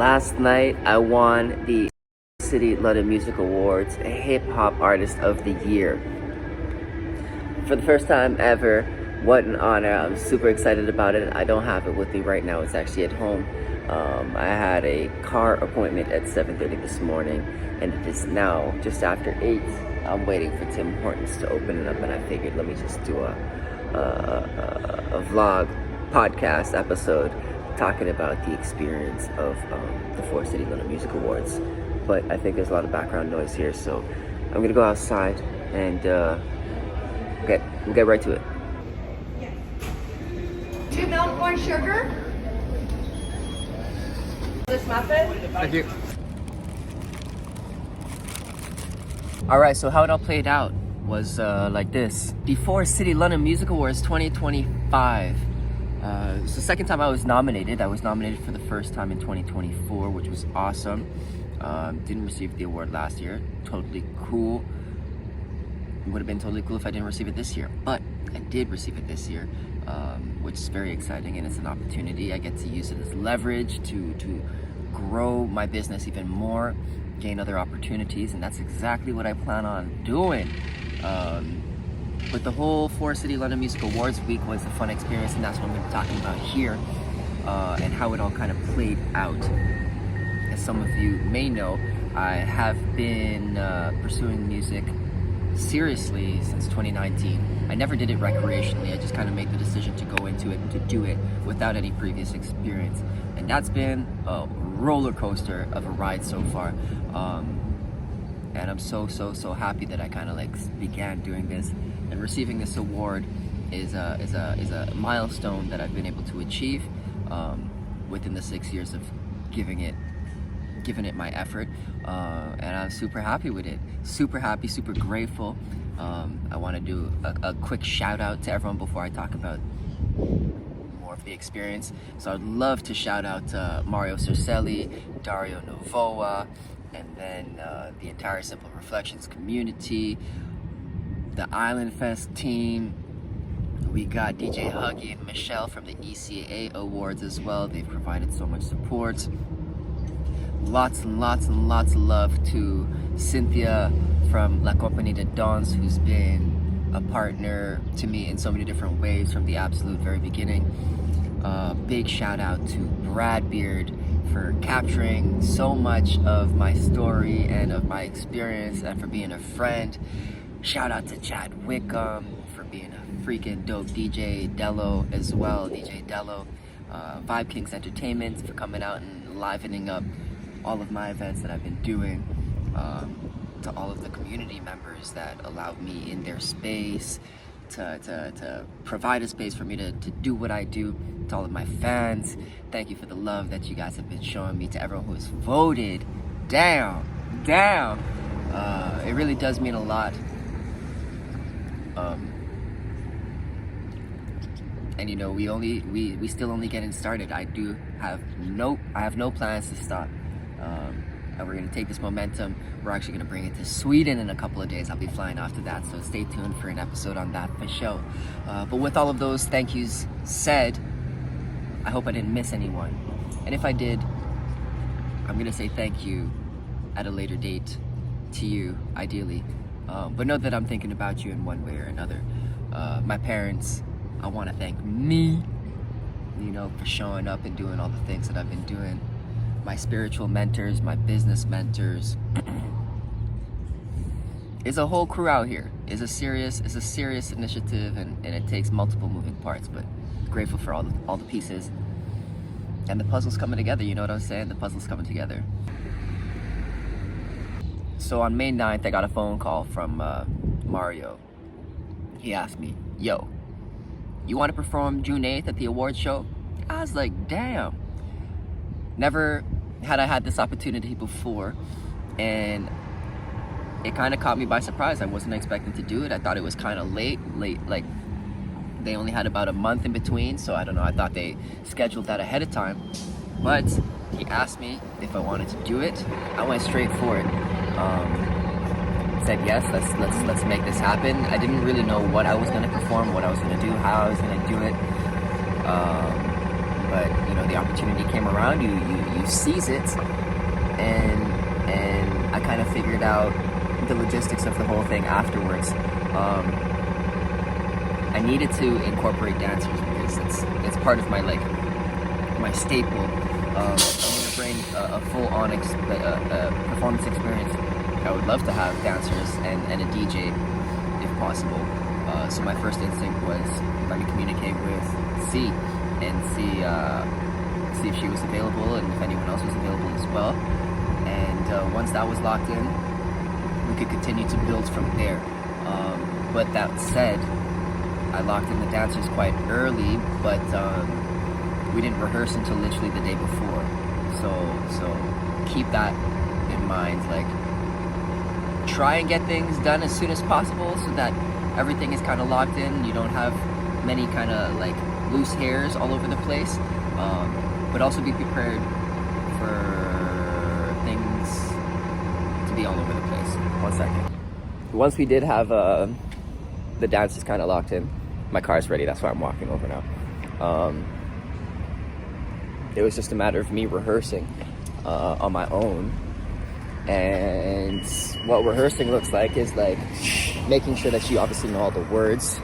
Last night I won the City London Music Awards Hip Hop Artist of the Year. For the first time ever, what an honor. I'm super excited about it. I don't have it with me right now. It's actually at home. I had a car appointment at 7:30 this morning, and it is now just after 8. I'm waiting for Tim Hortons to open it up, and I figured let me just do a vlog podcast episode talking about the experience of the 4 City London Music Awards. But I think there's a lot of background noise here, so I'm gonna go outside and we'll get right to it. 2 milk, 1 sugar. This muffin. Thank you. Alright, so how it all played out was like this. The 4 City London Music Awards 2025. It's the second time I was nominated. I was nominated for the first time in 2024, which was awesome. Didn't receive the award last year. Totally cool. It would have been totally cool if I didn't receive it this year, but I did receive it this year, which is very exciting, and it's an opportunity. I get to use it as leverage to grow my business even more, gain other opportunities, and that's exactly what I plan on doing. But the whole 4 City London Music Awards week was a fun experience, and that's what I'm going to be talking about here, and how it all kind of played out. As some of you may know, I have been pursuing music seriously since 2019. I never did it recreationally. I just kind of made the decision to go into it and to do it without any previous experience. And that's been a roller coaster of a ride so far. And I'm so happy that I kind of like began doing this. And receiving this award is a milestone that I've been able to achieve within the 6 years of giving it my effort, and I'm super happy with it. Super happy, super grateful. I want to do a quick shout out to everyone before I talk about more of the experience. So I'd love to shout out Mario Cercelli, Dario Novoa, and then the entire Simple Reflections community, the Island Fest team. We got DJ Huggy and Michelle from the ECA Awards as well. They've provided so much support. Lots and lots of love to Cynthia from La Compagnie de Danse, who's been a partner to me in so many different ways from the absolute very beginning. Big shout out to Bradbeard for capturing so much of my story and of my experience, and for being a friend. Shout out to Chad Wickham for being a freaking dope DJ. Dello as well, DJ Dello. Vibe Kings Entertainment for coming out and livening up all of my events that I've been doing, to all of the community members that allowed me in their space, to provide a space for me to do what I do, to all of my fans. Thank you for the love that you guys have been showing me, to everyone who has voted down. It really does mean a lot. And you know, we still only getting started. I have no plans to stop. And we're going to take this momentum. We're actually going to bring it to Sweden in a couple of days. I'll be flying off to that, so stay tuned for an episode on that for sure. But with all of those thank yous said, I hope I didn't miss anyone. And if I did, I'm going to say thank you at a later date to you, ideally. But know that I'm thinking about you in one way or another. My parents, I want to thank me, for showing up and doing all the things that I've been doing. My spiritual mentors, my business mentors. It's a whole crew out here. It's a serious initiative, and it takes multiple moving parts, but grateful for all the pieces. And the puzzle's coming together, you know what I'm saying? The puzzle's coming together. So on May 9th, I got a phone call from Mario. He asked me, yo, you want to perform June 8th at the awards show? I was like, damn. Never had I had this opportunity before, and it kind of caught me by surprise. I wasn't expecting to do it. I thought it was kind of late, like they only had about a month in between, so I don't know, I thought they scheduled that ahead of time. But he asked me if I wanted to do it. I went straight for it. Said yes, let's make this happen. I didn't really know what I was going to perform, what I was going to do, how I was going to do it. but you know, the opportunity came around, you seize it, and I kind of figured out the logistics of the whole thing afterwards. I needed to incorporate dancers because it's part of my my staple. I'm gonna bring a full-on performance experience. I would love to have dancers and a DJ if possible. So my first instinct was, let me communicate with C and see if she was available and if anyone else was available as well. And once that was locked in, we could continue to build from there. But that said, I locked in the dancers quite early, but we didn't rehearse until literally the day before. So keep that in mind. Like, try and get things done as soon as possible so that everything is kind of locked in. You don't have many kind of like loose hairs all over the place. But also be prepared for things to be all over the place. 1 second. Once we did have the dancers kind of locked in, my car's ready, that's why I'm walking over now. It was just a matter of me rehearsing on my own. And what rehearsing looks like is like making sure that you obviously know all the words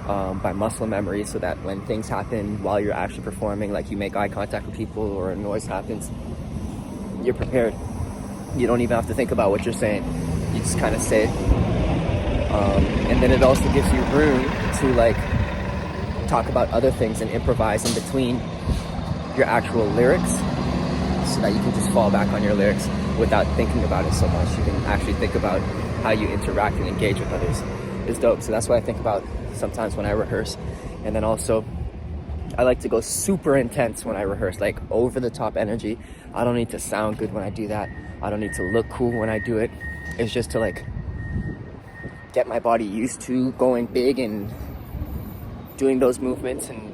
by muscle memory, so that when things happen while you're actually performing, like you make eye contact with people or a noise happens, you're prepared. You don't even have to think about what you're saying. You just kind of say it. And then it also gives you room to like talk about other things and improvise in between your actual lyrics, so that you can just fall back on your lyrics without thinking about it so much. You can actually think about how you interact and engage with others. It's dope. So that's what I think about sometimes when I rehearse. And then also, I like to go super intense when I rehearse, like over the top energy. I don't need to sound good when I do that. I don't need to look cool when I do it. It's just to like get my body used to going big and doing those movements and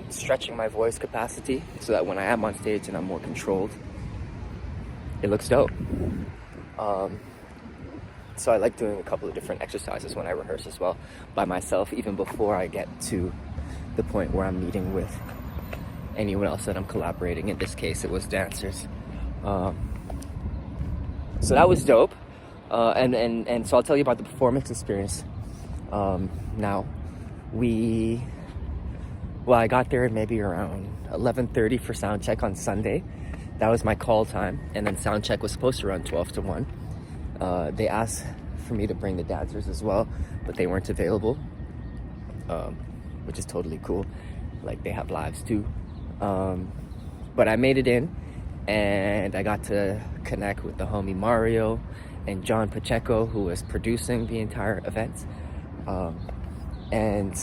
stretching my voice capacity, so that when I am on stage and I'm more controlled, it looks dope. So I like doing a couple of different exercises when I rehearse as well by myself, even before I get to the point where I'm meeting with anyone else that I'm collaborating. In this case, it was dancers. So that was dope. And so I'll tell you about the performance experience. Now, I got there maybe around 11:30 for sound check on Sunday. That was my call time, and then sound check was supposed to run 12 to 1. They asked for me to bring the dancers as well, but they weren't available, which is totally cool. Like, they have lives too. But I made it in, and I got to connect with the homie Mario and John Pacheco, who was producing the entire event. And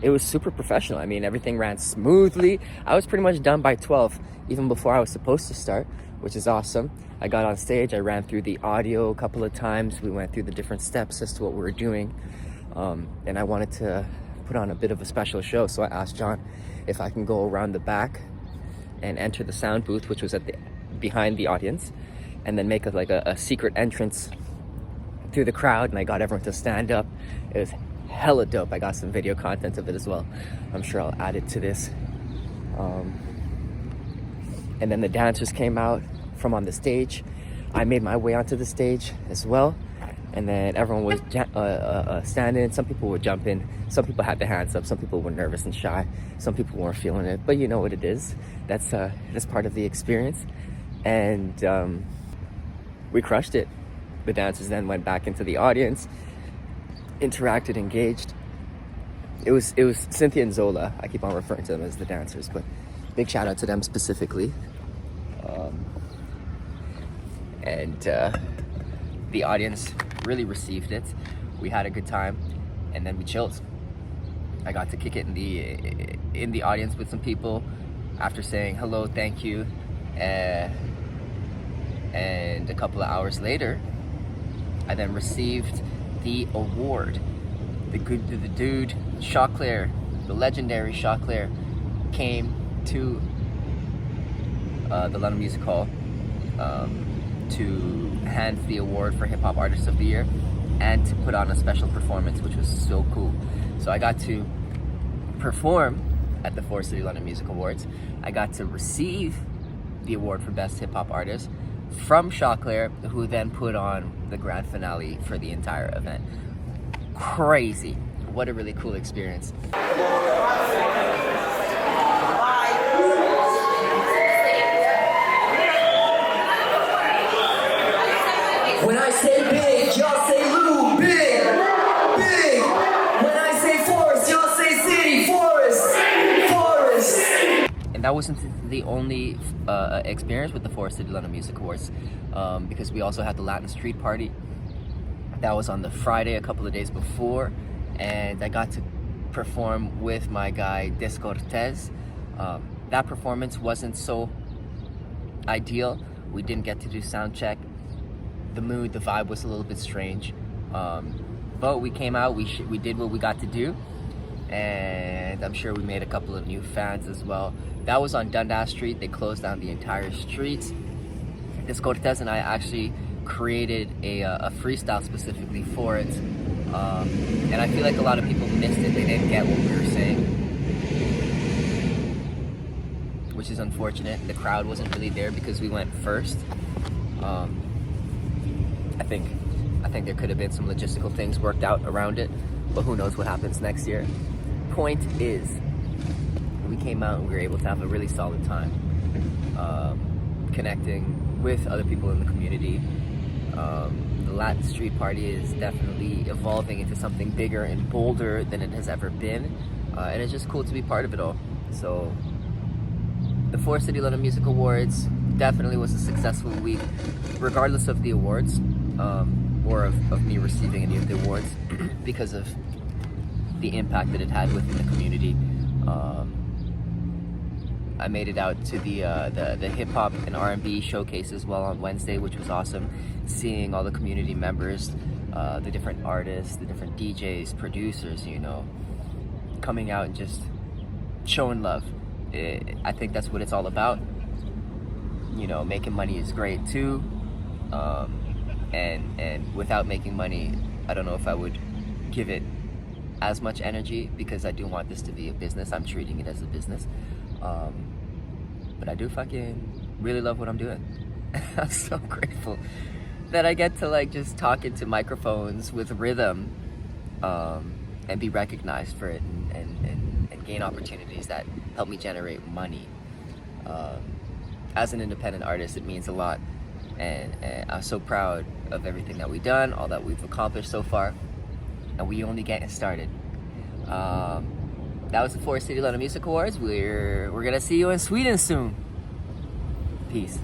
it was super professional. I mean, everything ran smoothly. I was pretty much done by 12, even before I was supposed to start, which is awesome. I got on stage, I ran through the audio a couple of times. We went through the different steps as to what we were doing. And I wanted to put on a bit of a special show, so I asked John if I can go around the back and enter the sound booth, which was behind the audience, and then make a secret entrance through the crowd, and I got everyone to stand up. It was hella dope. I got some video content of it as well. I'm sure I'll add it to this. And then the dancers came out from on the stage. I made my way onto the stage as well, and then everyone was standing. Some people would jump in, some people had their hands up, some people were nervous and shy, some people weren't feeling it, but you know what it is. That's part of the experience. And we crushed it. The dancers then went back into the audience, interacted, engaged. It was Cynthia and Zola. I keep on referring to them as the dancers, but big shout out to them specifically. And the audience really received it. We had a good time, and then we chilled. I got to kick it in the audience with some people after saying hello, thank you, and a couple of hours later, I then received the award. The dude, Chauclair, the legendary Chauclair, came to the London Music Hall to hand the award for Hip Hop Artist of the Year and to put on a special performance, which was so cool. So I got to perform at the Forest City London Music Awards. I got to receive the award for Best Hip Hop Artist from Shoutouts, who then put on the grand finale for the entire event. Crazy. What a really cool experience. When I say big, y'all say Lou, big, big. When I say forest, y'all say city, forest, forest. And that wasn't the only experience with the Forest City London Music Awards, because we also had the Latin Street Party. That was on the Friday, a couple of days before, and I got to perform with my guy Des Cortez. That performance wasn't so ideal. We didn't get to do sound check. The mood, the vibe was a little bit strange, but we came out, we did what we got to do, and I'm sure we made a couple of new fans as well. That was on Dundas Street. They closed down the entire streets. Des Cortez and I actually created a freestyle specifically for it, and I feel like a lot of people missed it. They didn't get what we were saying, which is unfortunate. The crowd wasn't really there because we went first. I think there could have been some logistical things worked out around it, but who knows what happens next year. Point is, we came out and we were able to have a really solid time, connecting with other people in the community. The Latin Street Party is definitely evolving into something bigger and bolder than it has ever been, and it's just cool to be part of it all. So the Forest City London Music Awards definitely was a successful week, regardless of the awards, or of me receiving any of the awards, because of the impact that it had within the community. I made it out to the hip hop and R&B showcase as well on Wednesday, which was awesome. Seeing all the community members, the different artists, the different DJs, producers, you know, coming out and just showing love. I think that's what it's all about. You know, making money is great too, and without making money, I don't know if I would give it as much energy, because I do want this to be a business. I'm treating it as a business, but I do fucking really love what I'm doing. I'm so grateful that I get to like just talk into microphones with rhythm, and be recognized for it, and gain opportunities that help me generate money. As an independent artist, it means a lot, and I'm so proud of everything that we've done, all that we've accomplished so far, and we only getting started. That was the Forest City London Music Awards. We're gonna see you in Sweden soon. Peace.